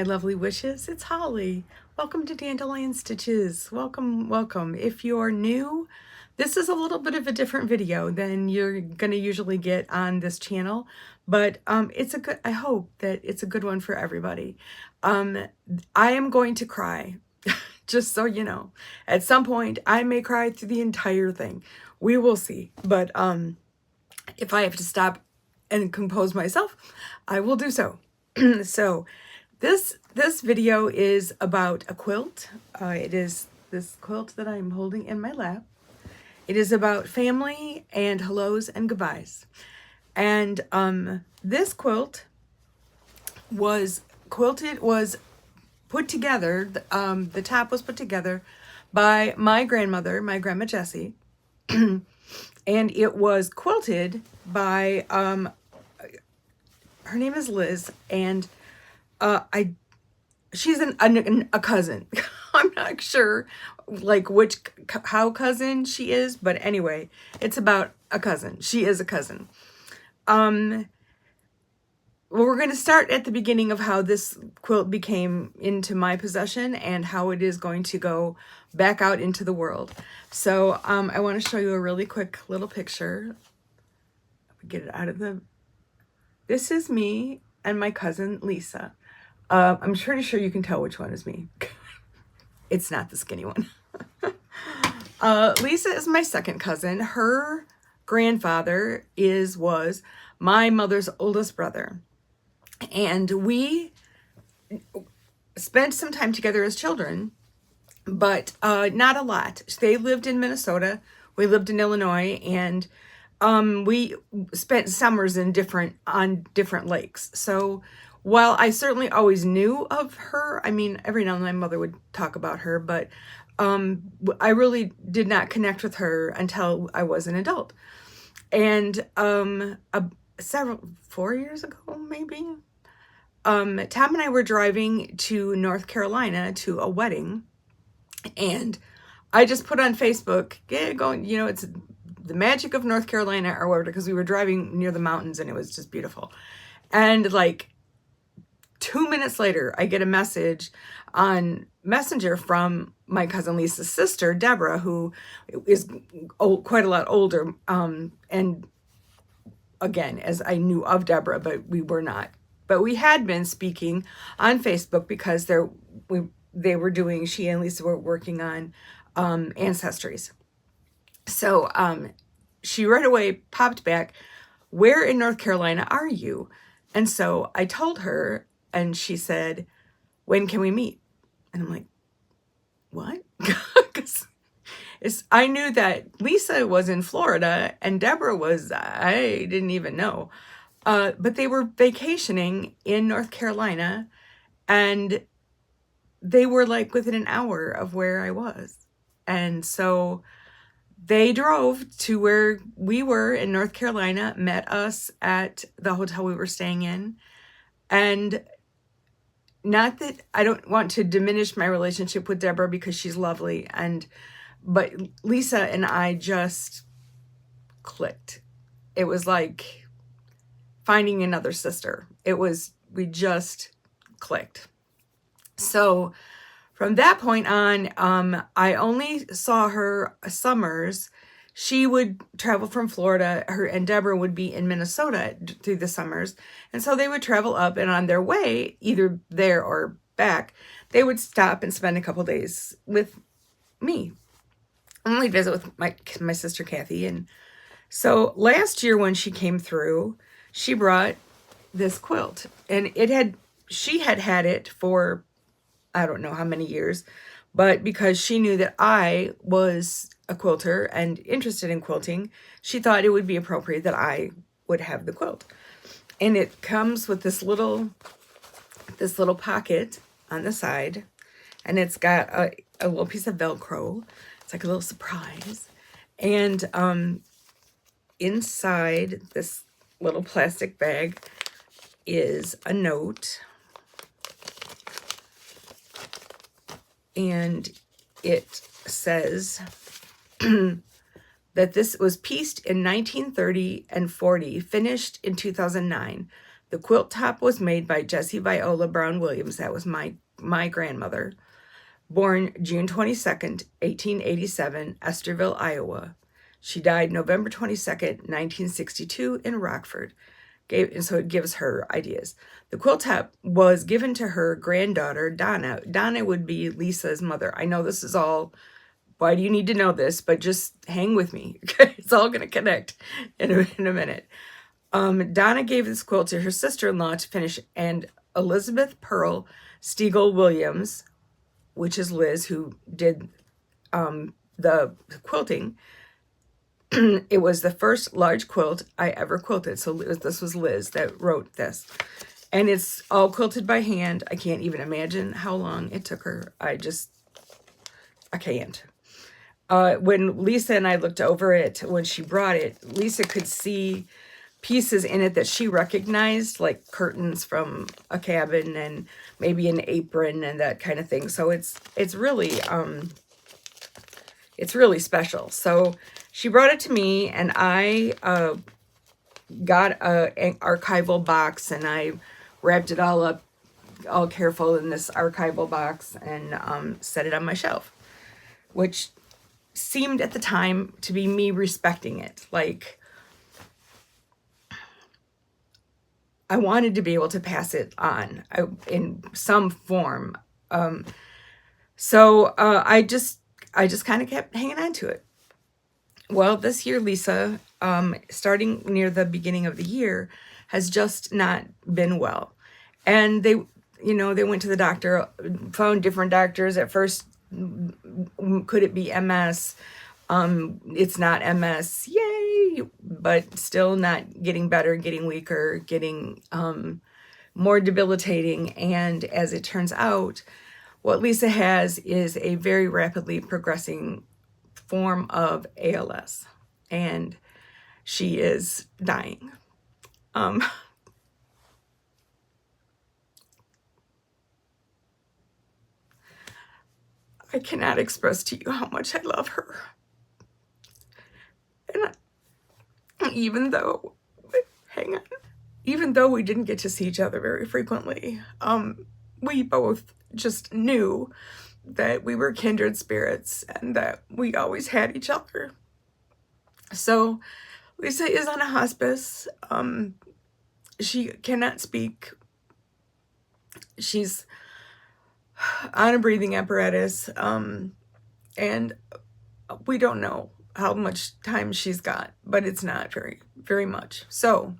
my lovely wishes. It's Holly. Welcome to Dandelion Stitches. Welcome, welcome. If you're new, this is a little bit of a different video than you're going to usually get on this channel, but it's a good, I hope that it's a good one for everybody. I am going to cry, just so you know. At some point, I may cry through the entire thing. We will see. But if I have to stop and compose myself, I will do so. So this video is about a quilt. It is this quilt that I'm holding in my lap. It is about family and hellos and goodbyes. And this quilt was put together, the top was put together by my grandmother, my Grandma Jessie. And it was quilted by, her name is Liz, and she's a cousin. I'm not sure like how cousin she is, but anyway, it's about a cousin. She is a cousin. Well, we're going to start at the beginning of how this quilt became into my possession and how it is going to go back out into the world. So I want to show you a really quick little picture. Get it out of the... This is me and my cousin Lisa. I'm pretty sure you can tell which one is me. It's not the skinny one. Lisa is my second cousin. Her grandfather was my mother's oldest brother. And we spent some time together as children, but not a lot. They lived in Minnesota. We lived in Illinois, and we spent summers on different lakes. So while I certainly always knew of her, I mean, every now and then my mother would talk about her, but I really did not connect with her until I was an adult. And 4 years ago, maybe, Tom and I were driving to North Carolina to a wedding, and I just put on Facebook, it's the magic of North Carolina or whatever, because we were driving near the mountains and it was just beautiful. And like 2 minutes later, I get a message on Messenger from my cousin Lisa's sister, Deborah, who is quite a lot older. And again, as I knew of Deborah, but we were not. But we had been speaking on Facebook because she and Lisa were working on ancestries. So she right away popped back, "Where in North Carolina are you?" And so I told her, and she said, "When can we meet?" And I'm like, what? Because I knew that Lisa was in Florida and Deborah was, I didn't even know. But they were vacationing in North Carolina, and they were like within an hour of where I was. And so they drove to where we were in North Carolina, met us at the hotel we were staying in. And not that I don't want to diminish my relationship with Deborah, because she's lovely, but Lisa and I just clicked. It was like finding another sister. We just clicked. So from that point on, I only saw her summers. She would travel from Florida, and Deborah would be in Minnesota through the summers. And so they would travel up, and on their way, either there or back, they would stop and spend a couple days with me. And we'd visit with my sister Kathy. And so last year when she came through, she brought this quilt, and she had it for I don't know how many years, but because she knew that I was a quilter and interested in quilting, she thought it would be appropriate that I would have the quilt. And it comes with this little pocket on the side, and it's got a little piece of Velcro. It's like a little surprise. And inside this little plastic bag is a note. And it says that this was pieced in 1930 and 40, finished in 2009. The quilt top was made by Jessie Viola Brown Williams. That was my grandmother. Born June 22nd, 1887, Esterville, Iowa. She died November 22nd, 1962 in Rockford. And so it gives her ideas. The quilt top was given to her granddaughter, Donna. Donna would be Lisa's mother. I know this is all, why do you need to know this? But just hang with me. It's all going to connect in a minute. Donna gave this quilt to her sister-in-law to finish, and Elizabeth Pearl Stiegel Williams, which is Liz, who did the quilting. It was the first large quilt I ever quilted. So this was Liz that wrote this. And it's all quilted by hand. I can't even imagine how long it took her. I can't. When Lisa and I looked over it, when she brought it, Lisa could see pieces in it that she recognized, like curtains from a cabin and maybe an apron and that kind of thing. So it's really special. So she brought it to me, and I got an archival box, and I wrapped it all up, all careful in this archival box, and set it on my shelf, which seemed at the time to be me respecting it. Like, I wanted to be able to pass it on in some form. So I just kind of kept hanging on to it. Well, this year, Lisa, starting near the beginning of the year, has just not been well. And they went to the doctor, found different doctors. At first, could it be MS? It's not MS, yay, but still not getting better, getting weaker, getting more debilitating. And as it turns out, what Lisa has is a very rapidly progressing form of ALS, and she is dying. I cannot express to you how much I love her. And even though we didn't get to see each other very frequently, we both just knew that we were kindred spirits and that we always had each other. So Lisa is on a hospice. She cannot speak. She's on a breathing apparatus, and we don't know how much time she's got, but it's not very, very much. So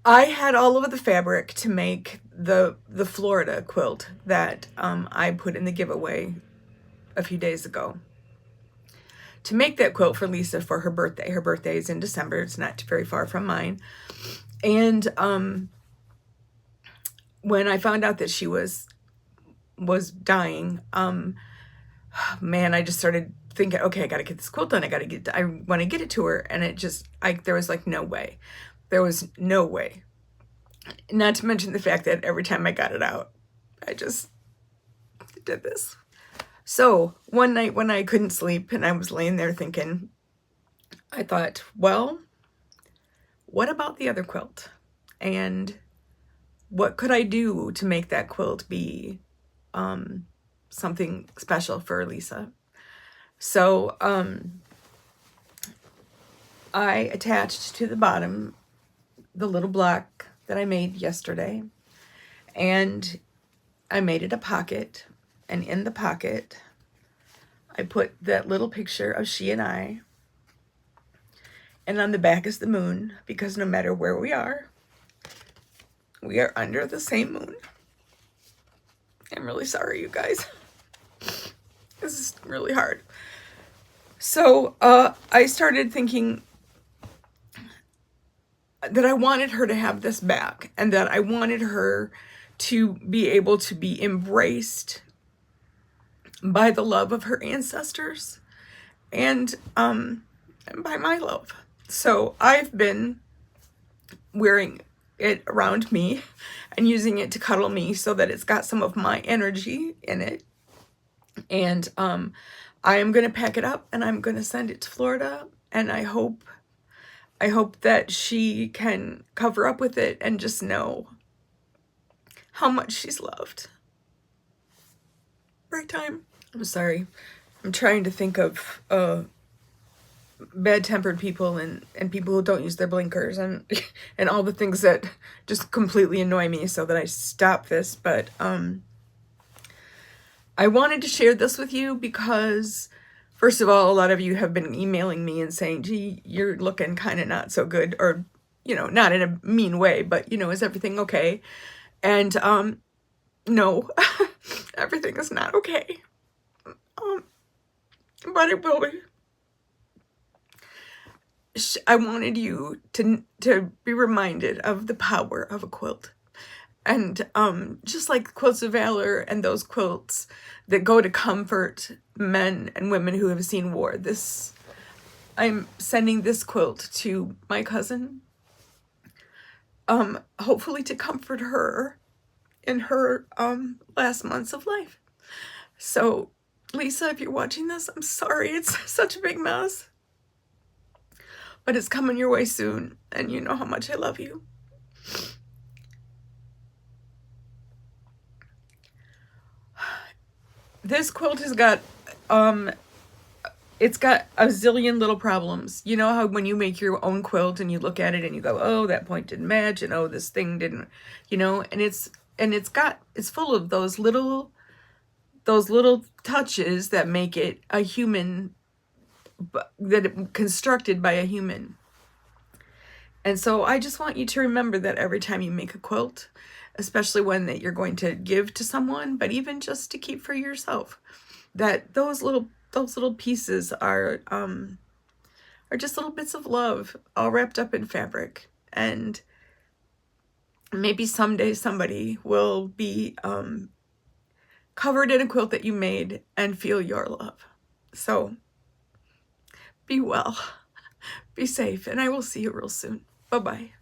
I had all of the fabric to make the Florida quilt that I put in the giveaway a few days ago. To make that quilt for Lisa for her birthday. Her birthday is in December. It's not very far from mine. And when I found out that she was dying, man, I just started thinking, okay, I got to get this quilt done. I want to get it to her. And there was like no way. There was no way. Not to mention the fact that every time I got it out, I just did this. So one night when I couldn't sleep and I was laying there thinking, I thought, well, what about the other quilt? And what could I do to make that quilt be something special for Lisa? So I attached to the bottom the little block that I made yesterday, and I made it a pocket, and in the pocket I put that little picture of she and I, and on the back is the moon, because no matter where we are under the same moon. I'm really sorry, you guys. This is really hard. So I started thinking that I wanted her to have this back, and that I wanted her to be able to be embraced by the love of her ancestors and by my love. So I've been wearing it around me and using it to cuddle me so that it's got some of my energy in it. And I am going to pack it up and I'm going to send it to Florida, and I hope I hope that she can cover up with it and just know how much she's loved. Break time. I'm sorry. I'm trying to think of bad-tempered people and people who don't use their blinkers and and all the things that just completely annoy me, so that I stop this. But I wanted to share this with you because, first of all, a lot of you have been emailing me and saying, gee, you're looking kind of not so good, or, you know, not in a mean way, but, you know, is everything okay? And no, everything is not okay. But it will be. I wanted you to be reminded of the power of a quilt. And just like Quilts of Valor and those quilts that go to comfort men and women who have seen war, I'm sending this quilt to my cousin, hopefully to comfort her in her last months of life. So, Lisa, if you're watching this, I'm sorry it's such a big mess. But it's coming your way soon, and you know how much I love you. This quilt has got, it's got a zillion little problems. You know how when you make your own quilt and you look at it and you go, oh, that point didn't match, and oh, this thing didn't, you know, and it's full of those little touches that make it a human, that it constructed by a human. And so I just want you to remember that every time you make a quilt, especially one that you're going to give to someone, but even just to keep for yourself, that those little pieces are just little bits of love all wrapped up in fabric. And maybe someday somebody will be covered in a quilt that you made and feel your love. So be well, be safe, and I will see you real soon. Bye-bye.